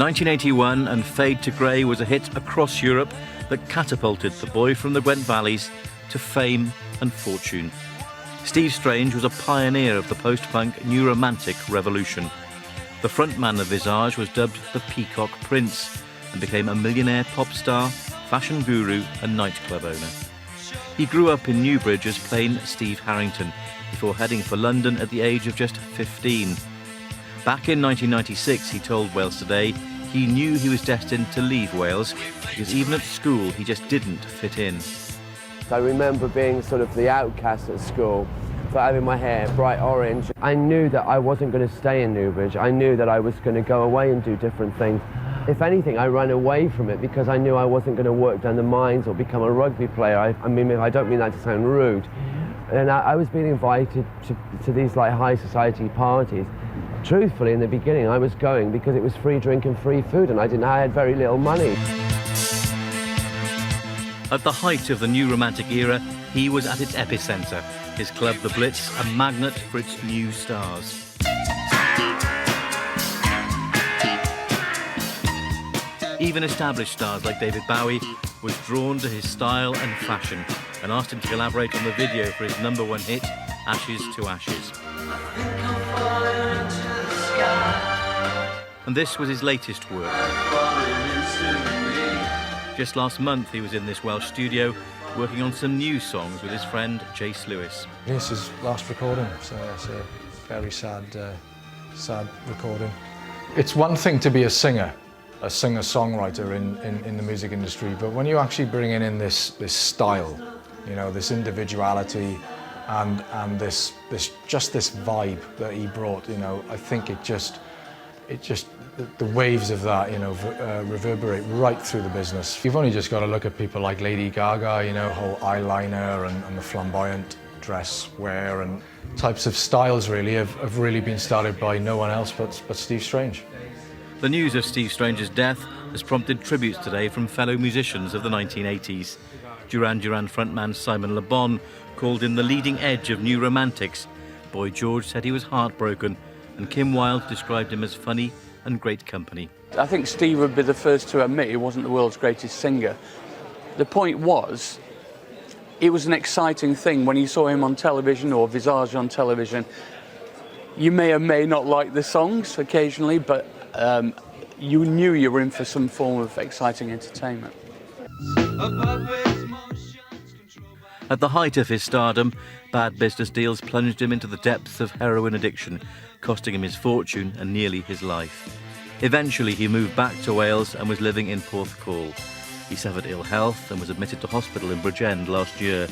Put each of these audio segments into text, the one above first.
1981 and Fade to Grey was a hit across Europe that catapulted the boy from the Gwent Valleys to fame and fortune. Steve Strange was a pioneer of the post-punk new romantic revolution. The frontman of Visage was dubbed the Peacock Prince and became a millionaire pop star, fashion guru and nightclub owner. He grew up in Newbridge as plain Steve Harrington before heading for London at the age of just 15. Back in 1996, he told Wales Today he knew he was destined to leave Wales because even at school he just didn't fit in. I remember being sort of the outcast at school for having my hair bright orange. I knew that I wasn't going to stay in Newbridge. I knew that I was going to go away and do different things. If anything, I ran away from it because I knew I wasn't going to work down the mines or become a rugby player. I mean, I don't mean that to sound rude. And I was being invited to these like high society parties. Truthfully, in the beginning, I was going because it was free drink and free food, and I had very little money. At the height of the new romantic era, he was at its epicenter. His club, The Blitz, a magnet for its new stars. Even established stars like David Bowie was drawn to his style and fashion and asked him to collaborate on the video for his #1 hit, Ashes to Ashes. And this was his latest work. Just last month he was in this Welsh studio working on some new songs with his friend Jayce Lewis. This is last recording, so it's a very sad recording. It's one thing to be a singer-songwriter in the music industry, but when you actually bring in this style, you know, this individuality and this vibe that he brought, you know, I think the waves of that, you know, reverberate right through the business. You've only just got to look at people like Lady Gaga, you know, whole eyeliner and the flamboyant dress wear and types of styles really have really been started by no one else but Steve Strange. The news of Steve Strange's death has prompted tributes today from fellow musicians of the 1980s. Duran Duran frontman Simon Le Bon called him the leading edge of new romantics. Boy George said he was heartbroken, and Kim Wilde described him as funny and great company. I think Steve would be the first to admit he wasn't the world's greatest singer. The point was, it was an exciting thing when you saw him on television or Visage on television. You may or may not like the songs occasionally, but you knew you were in for some form of exciting entertainment. At the height of his stardom, bad business deals plunged him into the depths of heroin addiction, costing him his fortune and nearly his life. Eventually he moved back to Wales and was living in Porthcawl. He suffered ill health and was admitted to hospital in Bridgend last year.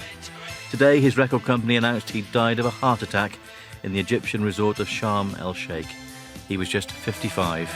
Today his record company announced he'd died of a heart attack in the Egyptian resort of Sharm el-Sheikh. He was just 55.